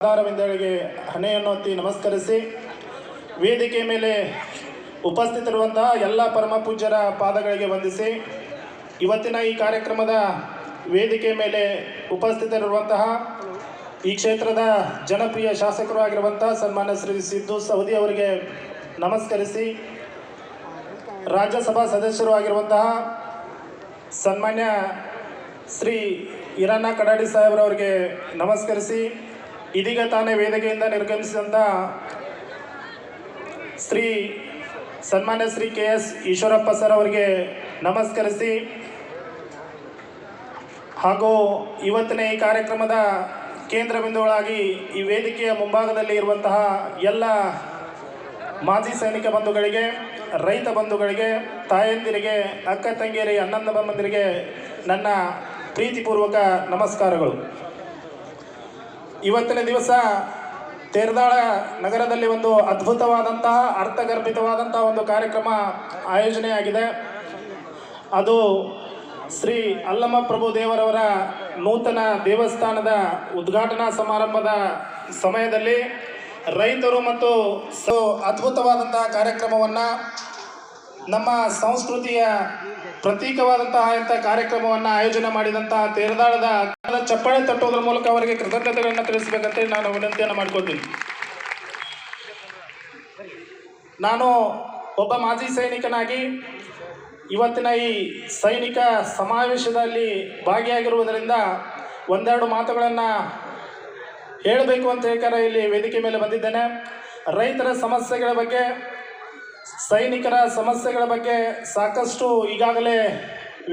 ಆಧಾರವಿಂದಳಿಗೆ ಹಣೆಯನ್ನು ಹೊತ್ತಿ ನಮಸ್ಕರಿಸಿ ವೇದಿಕೆ ಮೇಲೆ ಉಪಸ್ಥಿತರಿರುವಂತಹ ಎಲ್ಲ ಪರಮ ಪೂಜ್ಯರ ಪಾದಗಳಿಗೆ ವಂದಿಸಿ ಇವತ್ತಿನ ಈ ಕಾರ್ಯಕ್ರಮದ ವೇದಿಕೆ ಮೇಲೆ ಉಪಸ್ಥಿತರಿರುವಂತಹ ಈ ಕ್ಷೇತ್ರದ ಜನಪ್ರಿಯ ಶಾಸಕರು ಆಗಿರುವಂತಹ ಸನ್ಮಾನ್ಯ ಶ್ರೀ ಸಿದ್ದು ಸವದಿ ಅವರಿಗೆ ನಮಸ್ಕರಿಸಿ ರಾಜ್ಯಸಭಾ ಸದಸ್ಯರು ಆಗಿರುವಂತಹ ಸನ್ಮಾನ್ಯ ಶ್ರೀ ಈರಣ್ಣ ಕಡಾಡಿ ಸಾಹೇಬ್ರವರಿಗೆ ನಮಸ್ಕರಿಸಿ ಇದೀಗ ತಾನೇ ವೇದಿಕೆಯಿಂದ ನಿರ್ಗಮಿಸಿದಂಥ ಸನ್ಮಾನ್ಯ ಶ್ರೀ KS ಈಶ್ವರಪ್ಪ ಸರ್ ಅವರಿಗೆ ನಮಸ್ಕರಿಸಿ ಹಾಗೂ ಇವತ್ತಿನ ಈ ಕಾರ್ಯಕ್ರಮದ ಕೇಂದ್ರ ಬಿಂದುಗಳಾಗಿ ಈ ವೇದಿಕೆಯ ಮುಂಭಾಗದಲ್ಲಿ ಇರುವಂತಹ ಎಲ್ಲ ಮಾಜಿ ಸೈನಿಕ ಬಂಧುಗಳಿಗೆ, ರೈತ ಬಂಧುಗಳಿಗೆ, ತಾಯಂದಿರಿಗೆ, ಅಕ್ಕ ತಂಗಿಯರಿಗೆ, ಅಣ್ಣಂದ ಬಂಧುಗಳಿಗೆ ನನ್ನ ಪ್ರೀತಿಪೂರ್ವಕ ನಮಸ್ಕಾರಗಳು. ಇವತ್ತಿನ ದಿವಸ ತೇರದಾಳ ನಗರದಲ್ಲಿ ಒಂದು ಅದ್ಭುತವಾದಂತಹ ಅರ್ಥಗರ್ಭಿತವಾದಂತಹ ಒಂದು ಕಾರ್ಯಕ್ರಮ ಆಯೋಜನೆಯಾಗಿದೆ. ಅದು ಶ್ರೀ ಅಲ್ಲಮ ಪ್ರಭು ದೇವರವರ ನೂತನ ದೇವಸ್ಥಾನದ ಉದ್ಘಾಟನಾ ಸಮಾರಂಭದ ಸಮಯದಲ್ಲಿ ರೈತರು ಮತ್ತು ಅದ್ಭುತವಾದಂತಹ ಕಾರ್ಯಕ್ರಮವನ್ನು, ನಮ್ಮ ಸಂಸ್ಕೃತಿಯ ಪ್ರತೀಕವಾದಂತಹ ಕಾರ್ಯಕ್ರಮವನ್ನು ಆಯೋಜನೆ ಮಾಡಿದಂತಹ ತೇರದಾಳದ ಚಪ್ಪಾಳೆ ತಟ್ಟುವುದರ ಮೂಲಕ ಅವರಿಗೆ ಕೃತಜ್ಞತೆಗಳನ್ನು ತಿಳಿಸಬೇಕಂತೇಳಿ ನಾನು ವಿನಂತಿಯನ್ನು ಮಾಡ್ಕೊಳ್ತೀನಿ. ನಾನು ಒಬ್ಬ ಮಾಜಿ ಸೈನಿಕನಾಗಿ ಇವತ್ತಿನ ಈ ಸೈನಿಕ ಸಮಾವೇಶದಲ್ಲಿ ಭಾಗಿಯಾಗಿರುವುದರಿಂದ ಒಂದೆರಡು ಮಾತುಗಳನ್ನು ಹೇಳಬೇಕು ಅಂತ ಹೇಳ್ತಾರೆ ಇಲ್ಲಿ ವೇದಿಕೆ ಮೇಲೆ ಬಂದಿದ್ದೇನೆ. ರೈತರ ಸಮಸ್ಯೆಗಳ ಬಗ್ಗೆ, ಸೈನಿಕರ ಸಮಸ್ಯೆಗಳ ಬಗ್ಗೆ ಸಾಕಷ್ಟು ಈಗಾಗಲೇ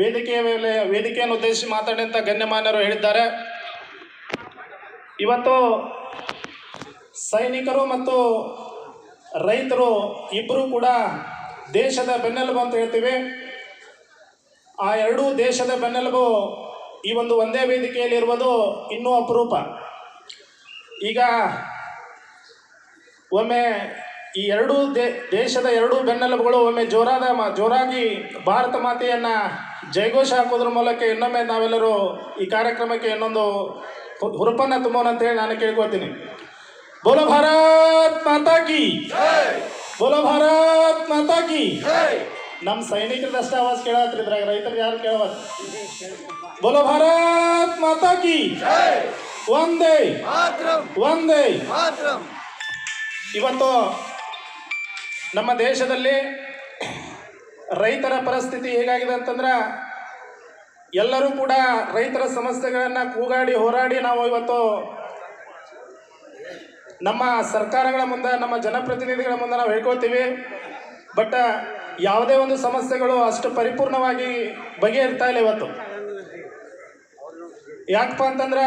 ವೇದಿಕೆಯನ್ನು ಉದ್ದೇಶಿಸಿ ಮಾತಾಡಿದಂಥ ಗಣ್ಯಮಾನ್ಯರು ಹೇಳಿದ್ದಾರೆ. ಇವತ್ತು ಸೈನಿಕರು ಮತ್ತು ರೈತರು ಇಬ್ಬರೂ ಕೂಡ ದೇಶದ ಬೆನ್ನೆಲುಬು ಅಂತ ಹೇಳ್ತೀವಿ. ಆ ಎರಡೂ ದೇಶದ ಬೆನ್ನೆಲುಬು ಈ ಒಂದೇ ವೇದಿಕೆಯಲ್ಲಿ ಇರುವುದು ಇನ್ನೂ ಅಪರೂಪ. ಈಗ ಒಮ್ಮೆ ಈ ಎರಡೂ ದೇಶದ ಎರಡೂ ಬೆನ್ನೆಲುಬುಗಳು ಒಮ್ಮೆ ಜೋರಾಗಿ ಭಾರತ ಮಾತೆಯನ್ನು ಜಯಘೋಷ ಹಾಕೋದ್ರ ಮೂಲಕ ಇನ್ನೊಮ್ಮೆ ನಾವೆಲ್ಲರೂ ಈ ಕಾರ್ಯಕ್ರಮಕ್ಕೆ ಇನ್ನೊಂದು ಹುರುಪನ್ನು ತುಂಬೋಣ ಅಂತೇಳಿ ನಾನು ಕೇಳ್ಕೊಳ್ತೀನಿ. ಬೋಲೋ ಭಾರತ್ ಮಾತಾ ಕಿ, ಬೋಲೋ ಭಾರತ್ ಮಾತಾ ಕಿ. ನಮ್ಮ ಸೈನಿಕರದಷ್ಟೇ ಆವಾಜ್ ಕೇಳತ್ರಿ, ಇದ್ರಾಗ ರೈತರು ಯಾರು ಕೇಳವ. ಬೋಲೋ ಭಾರತ್ ಮಾತಾ ಕಿ, ವಂದೇ ವಂದೇ. ಇವತ್ತು ನಮ್ಮ ದೇಶದಲ್ಲಿ ರೈತರ ಪರಿಸ್ಥಿತಿ ಹೇಗಾಗಿದೆ ಅಂತಂದ್ರೆ, ಎಲ್ಲರೂ ಕೂಡ ರೈತರ ಸಮಸ್ಯೆಗಳನ್ನು ಕೂಗಾಡಿ ಹೋರಾಡಿ ನಾವು ಇವತ್ತು ನಮ್ಮ ಸರ್ಕಾರಗಳ ಮುಂದೆ, ನಮ್ಮ ಜನಪ್ರತಿನಿಧಿಗಳ ಮುಂದೆ ನಾವು ಹೇಳ್ಕೊಳ್ತೀವಿ. ಬಟ್ ಯಾವುದೇ ಒಂದು ಸಮಸ್ಯೆಗಳು ಅಷ್ಟು ಪರಿಪೂರ್ಣವಾಗಿ ಬಗೆಹರಿತಾ ಇಲ್ಲ ಇವತ್ತು. ಯಾಕಪ್ಪ ಅಂತಂದ್ರೆ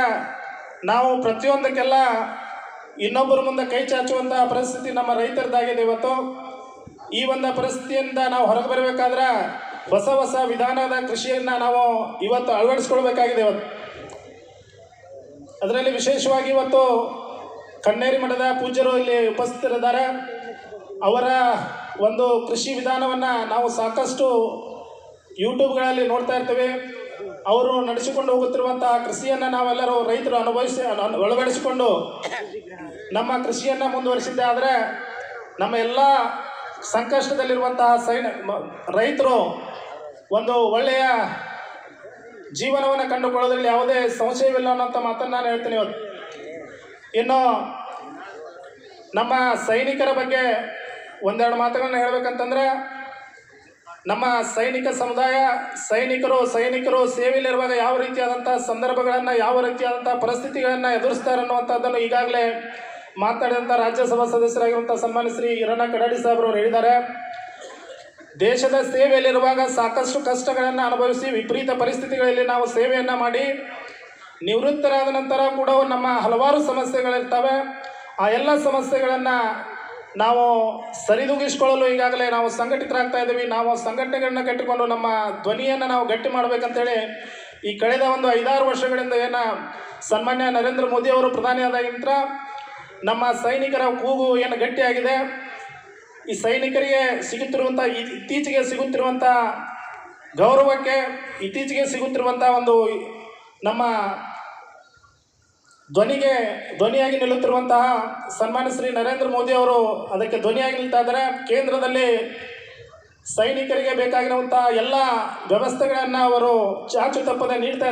ನಾವು ಪ್ರತಿಯೊಂದಕ್ಕೆಲ್ಲ ಇನ್ನೊಬ್ಬರ ಮುಂದೆ ಕೈ ಚಾಚುವಂತಹ ಪರಿಸ್ಥಿತಿ ನಮ್ಮ ರೈತರದಾಗಿದೆ ಇವತ್ತು. ಈ ಒಂದು ಪರಿಸ್ಥಿತಿಯಿಂದ ನಾವು ಹೊರಗೆ ಬರಬೇಕಾದ್ರೆ ಹೊಸ ವಿಧಾನದ ಕೃಷಿಯನ್ನು ನಾವು ಇವತ್ತು ಅಳವಡಿಸ್ಕೊಳ್ಬೇಕಾಗಿದೆ. ಅದರಲ್ಲಿ ವಿಶೇಷವಾಗಿ ಇವತ್ತು ಕನ್ನೇರಿ ಮಠದ ಪೂಜ್ಯರು ಇಲ್ಲಿ ಉಪಸ್ಥಿತರಿದ್ದಾರೆ. ಅವರ ಒಂದು ಕೃಷಿ ವಿಧಾನವನ್ನು ನಾವು ಸಾಕಷ್ಟು ಯೂಟ್ಯೂಬ್ಗಳಲ್ಲಿ ನೋಡ್ತಾ ಇರ್ತೀವಿ. ಅವರು ನಡೆಸಿಕೊಂಡು ಹೋಗುತ್ತಿರುವಂತಹ ಕೃಷಿಯನ್ನು ನಾವೆಲ್ಲರೂ ರೈತರು ಅಳವಡಿಸಿಕೊಂಡು ನಮ್ಮ ಕೃಷಿಯನ್ನು ಮುಂದುವರಿಸಿದ್ದೆ ಆದರೆ ನಮ್ಮ ಎಲ್ಲ ಸಂಕಷ್ಟದಲ್ಲಿರುವಂತಹ ರೈತರು ಒಂದು ಒಳ್ಳೆಯ ಜೀವನವನ್ನು ಕಂಡುಕೊಳ್ಳೋದ್ರಲ್ಲಿ ಯಾವುದೇ ಸಂಶಯವಿಲ್ಲ ಅನ್ನೋಂಥ ಮಾತನ್ನು ನಾನು ಹೇಳ್ತೀನಿ ಇವತ್ತು. ಇನ್ನು ನಮ್ಮ ಸೈನಿಕರ ಬಗ್ಗೆ ಒಂದೆರಡು ಮಾತುಗಳನ್ನು ಹೇಳಬೇಕಂತಂದ್ರೆ, ನಮ್ಮ ಸೈನಿಕ ಸಮುದಾಯ, ಸೈನಿಕರು ಸೇವೆಯಲ್ಲಿರುವಾಗ ಯಾವ ರೀತಿಯಾದಂಥ ಸಂದರ್ಭಗಳನ್ನು, ಯಾವ ರೀತಿಯಾದಂಥ ಪರಿಸ್ಥಿತಿಗಳನ್ನು ಎದುರಿಸ್ತಾರೆ ಅನ್ನುವಂಥದ್ದನ್ನು ಈಗಾಗಲೇ ಮಾತಾಡಿದಂಥ ರಾಜ್ಯಸಭಾ ಸದಸ್ಯರಾಗಿರುವಂಥ ಸನ್ಮಾನ್ಯ ಶ್ರೀ ಈರಣ್ಣ ಕಡಾಡಿ ಸಾಹೇಬ್ರವರು ಹೇಳಿದ್ದಾರೆ. ದೇಶದ ಸೇವೆಯಲ್ಲಿರುವಾಗ ಸಾಕಷ್ಟು ಕಷ್ಟಗಳನ್ನು ಅನುಭವಿಸಿ ವಿಪರೀತ ಪರಿಸ್ಥಿತಿಗಳಲ್ಲಿ ನಾವು ಸೇವೆಯನ್ನು ಮಾಡಿ ನಿವೃತ್ತರಾದ ನಂತರ ಕೂಡ ನಮ್ಮ ಹಲವಾರು ಸಮಸ್ಯೆಗಳಿರ್ತವೆ. ಆ ಎಲ್ಲ ಸಮಸ್ಯೆಗಳನ್ನು ನಾವು ಸರಿದೂಗಿಸ್ಕೊಳ್ಳಲು ಈಗಾಗಲೇ ನಾವು ಸಂಘಟಿತರಾಗ್ತಾ ಇದ್ದೀವಿ. ನಾವು ಸಂಘಟನೆಗಳನ್ನ ಕಟ್ಟಿಕೊಂಡು ನಮ್ಮ ಧ್ವನಿಯನ್ನು ನಾವು ಗಟ್ಟಿ ಮಾಡಬೇಕಂತೇಳಿ ಈ ಕಳೆದ 5-6 ವರ್ಷಗಳಿಂದ ಸನ್ಮಾನ್ಯ ನರೇಂದ್ರ ಮೋದಿ ಅವರು ಪ್ರಧಾನಿ ಆದಾಗಿಂತ ನಮ್ಮ ಸೈನಿಕರ ಕೂಗು ಗಟ್ಟಿಯಾಗಿದೆ. ಈ ಸೈನಿಕರಿಗೆ ಇತ್ತೀಚೆಗೆ ಸಿಗುತ್ತಿರುವಂಥ ಗೌರವಕ್ಕೆ, ಇತ್ತೀಚೆಗೆ ಸಿಗುತ್ತಿರುವಂಥ ನಮ್ಮ ಧ್ವನಿಯಾಗಿ ನಿಲ್ಲುತ್ತಿರುವಂತಹ ಸನ್ಮಾನ್ಯ ಶ್ರೀ ನರೇಂದ್ರ ಮೋದಿ ಅವರು ಅದಕ್ಕೆ ಧ್ವನಿಯಾಗಿ ನಿಲ್ತಾ ಇದ್ದಾರೆ. ಕೇಂದ್ರದಲ್ಲಿ ಸೈನಿಕರಿಗೆ ಬೇಕಾಗಿರುವಂತಹ ಎಲ್ಲ ವ್ಯವಸ್ಥೆಗಳನ್ನು ಅವರು ಚಾಚು ತಪ್ಪದೆ ನೀಡ್ತಾ